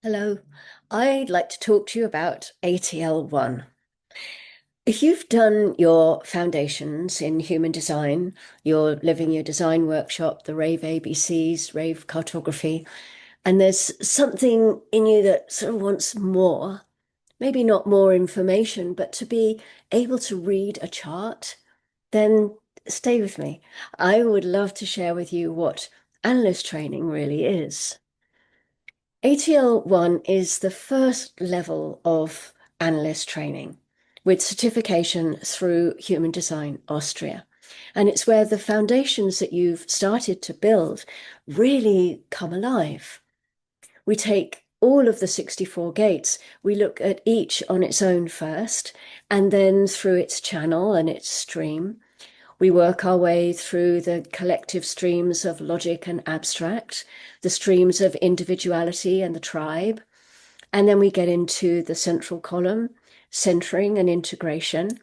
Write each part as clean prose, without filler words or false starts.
Hello, I'd like to talk to you about ATL1. If you've done your foundations in human design, you're living your design workshop, the rave ABCs, rave cartography, and there's something in you that sort of wants more, maybe not more information, but to be able to read a chart, then stay with me. I would love to share with you what analyst training really is. ATL1 is the first level of analyst training with certification through Human Design Austria. And it's where the foundations that you've started to build really come alive. We take all of the 64 gates, we look at each on its own first, and then through its channel and its stream. We work our way through the collective streams of logic and abstract, the streams of individuality and the tribe, and then we get into the central column, centering and integration,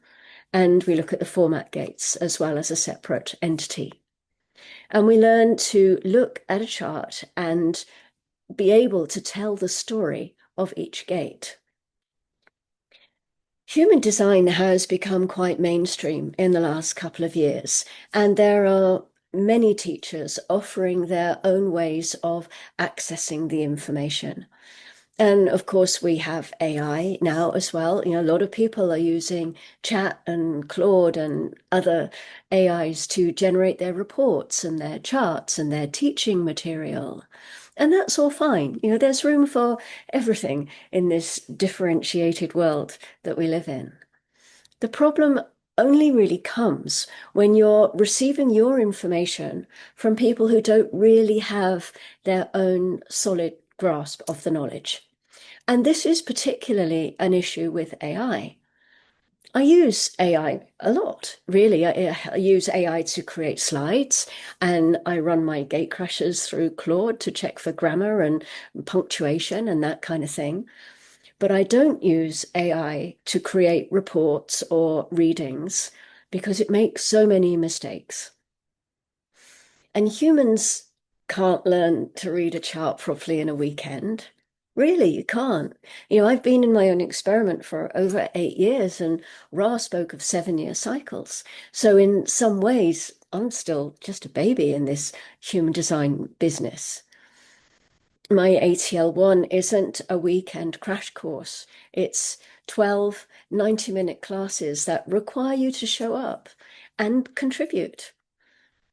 and we look at the format gates as well as a separate entity. And we learn to look at a chart and be able to tell the story of each gate. Human design has become quite mainstream in the last couple of years, and there are many teachers offering their own ways of accessing the information. And of course, we have AI now as well. You know, a lot of people are using chat and Claude and other AIs to generate their reports and their charts and their teaching material. And that's all fine. You know, there's room for everything in this differentiated world that we live in. The problem only really comes when you're receiving your information from people who don't really have their own solid grasp of the knowledge. And this is particularly an issue with AI. I use AI a lot, really. I use AI to create slides, and I run my gate crashes through Claude to check for grammar and punctuation and that kind of thing. But I don't use AI to create reports or readings because it makes so many mistakes. And humans can't learn to read a chart properly in a weekend. Really, you can't. You know, I've been in my own experiment for over 8 years, and Ra spoke of 7-year cycles. So, in some ways, I'm still just a baby in this human design business. My ATL1 isn't a weekend crash course. It's 12 90-minute classes that require you to show up and contribute.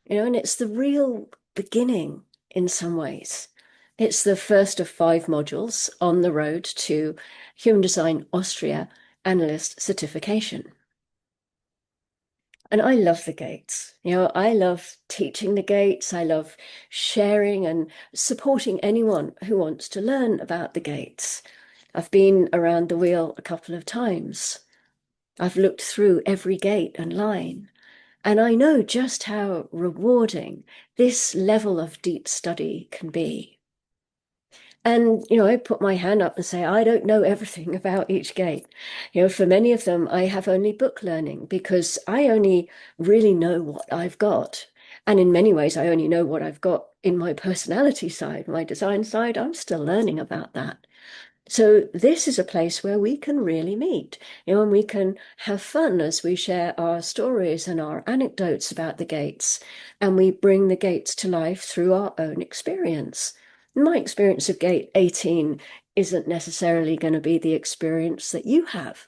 You know, and it's the real beginning in some ways. It's the first of 5 modules on the road to Human Design Austria Analyst Certification. And I love the gates. You know, I love teaching the gates. I love sharing and supporting anyone who wants to learn about the gates. I've been around the wheel a couple of times. I've looked through every gate and line. And I know just how rewarding this level of deep study can be. And, you know, I put my hand up and say, I don't know everything about each gate. You know, for many of them, I have only book learning because I only really know what I've got. And in many ways, I only know what I've got in my personality side, my design side. I'm still learning about that. So this is a place where we can really meet, you know, and we can have fun as we share our stories and our anecdotes about the gates, and we bring the gates to life through our own experience. My experience of gate 18 isn't necessarily going to be the experience that you have,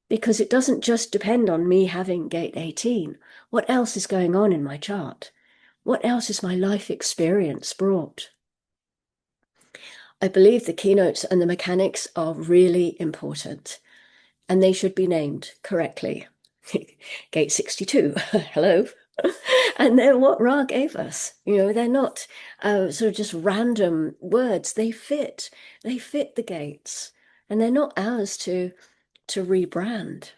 because it doesn't just depend on me having gate 18. What else is going on in my chart? What else is my life experience brought? I believe the keynotes and the mechanics are really important, and they should be named correctly. Gate 62, hello. And they're what Ra gave us. You know, they're not sort of just random words. They fit. They fit the gates, and they're not ours to rebrand.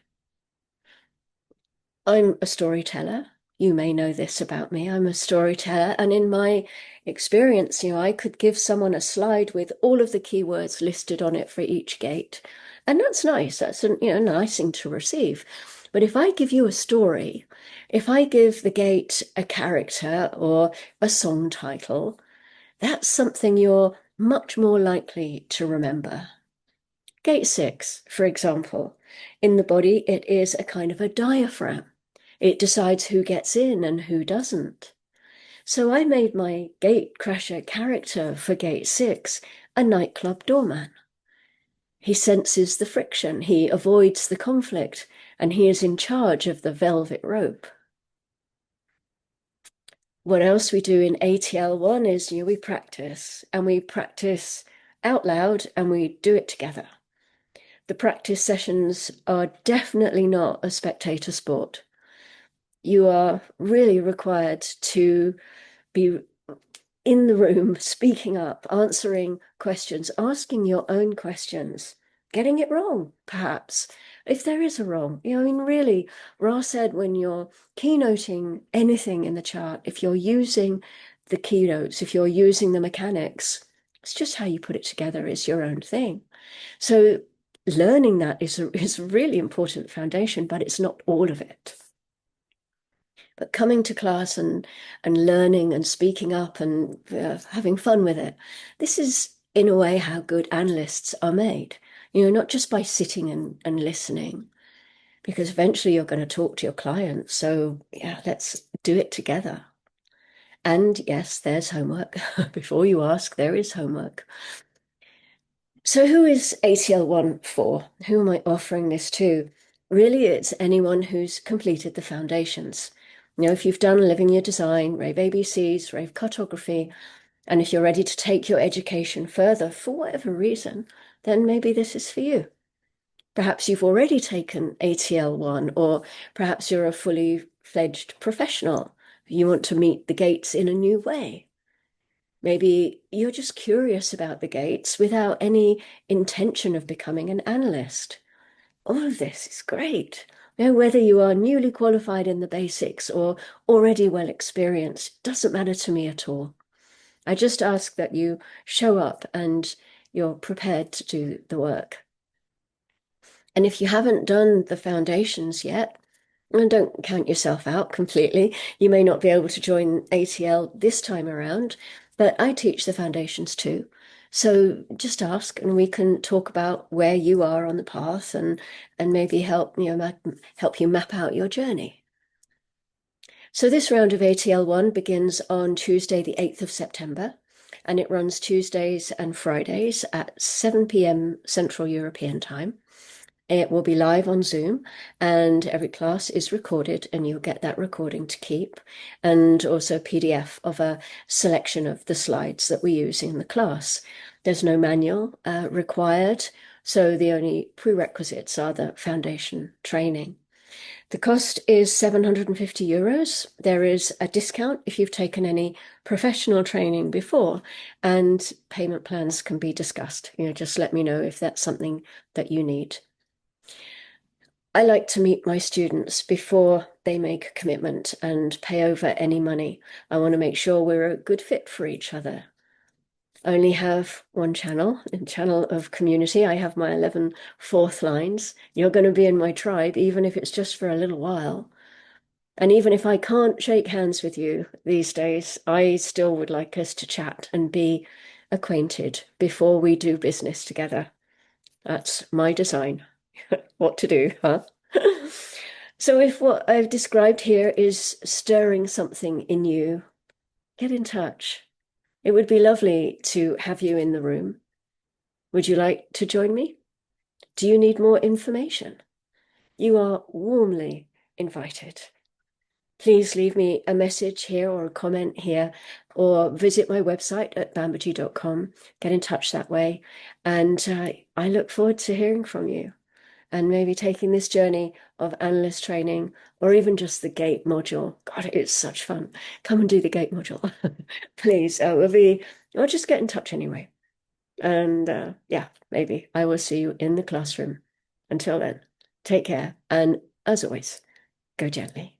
I'm a storyteller. You may know this about me. I'm a storyteller, and in my experience, you know, I could give someone a slide with all of the keywords listed on it for each gate, and that's nice. That's a, you know, nice thing to receive. But if I give you a story, if I give the gate a character or a song title, that's something you're much more likely to remember. Gate 6, for example, in the body, it is a kind of a diaphragm. It decides who gets in and who doesn't. So I made my gate crasher character for Gate 6 a nightclub doorman. He senses the friction, he avoids the conflict, and he is in charge of the velvet rope. What else we do in ATL1 is we practice, and we practice out loud, and we do it together. The practice sessions are definitely not a spectator sport. You are really required to be in the room, speaking up, answering questions, asking your own questions, getting it wrong, perhaps, if there is a wrong. I mean, really, Ra said when you're keynoting anything in the chart, if you're using the keynotes, if you're using the mechanics, it's just how you put it together is your own thing. So learning that is a really important foundation, but it's not all of it. But coming to class and learning and speaking up and having fun with it, this is in a way how good analysts are made. Not just by sitting and listening, because eventually you're going to talk to your clients. So yeah, let's do it together. And yes, there's homework. Before you ask, there is homework. So who is ATL1 for? Who am I offering this to? Really, it's anyone who's completed the foundations. If you've done Living Your Design, Rave ABCs, Rave Cartography, and if you're ready to take your education further for whatever reason, then maybe this is for you. Perhaps you've already taken ATL1, or perhaps you're a fully fledged professional. You want to meet the gates in a new way. Maybe you're just curious about the gates without any intention of becoming an analyst. All of this is great. Whether you are newly qualified in the basics or already well experienced, doesn't matter to me at all. I just ask that you show up and you're prepared to do the work. And if you haven't done the foundations yet, and don't count yourself out completely. You may not be able to join ATL this time around, but I teach the foundations too. So just ask and we can talk about where you are on the path and maybe help help you map out your journey. So this round of ATL1 begins on Tuesday, the 8th of September, and it runs Tuesdays and Fridays at 7 p.m. Central European Time. It will be live on Zoom, and every class is recorded, and you'll get that recording to keep, and also a PDF of a selection of the slides that we use in the class. There's no manual required, so the only prerequisites are the foundation training. The cost is €750. There is a discount if you've taken any professional training before, and payment plans can be discussed. Just let me know if that's something that you need. I like to meet my students before they make a commitment and pay over any money. I want to make sure we're a good fit for each other. I only have one channel, a channel of community. I have my 11 fourth lines. You're going to be in my tribe, even if it's just for a little while. And even if I can't shake hands with you these days, I still would like us to chat and be acquainted before we do business together. That's my design. What to do, huh? So if what I've described here is stirring something in you, get in touch. It would be lovely to have you in the room. Would you like to join me? Do you need more information? You are warmly invited. Please leave me a message here or a comment here, or visit my website at bambaji.com. Get in touch that way. And I look forward to hearing from you and maybe taking this journey of analyst training or even just the GATE module. God, it's such fun. Come and do the GATE module. Please, or just get in touch anyway. And yeah, maybe I will see you in the classroom. Until then, take care. And as always, go gently.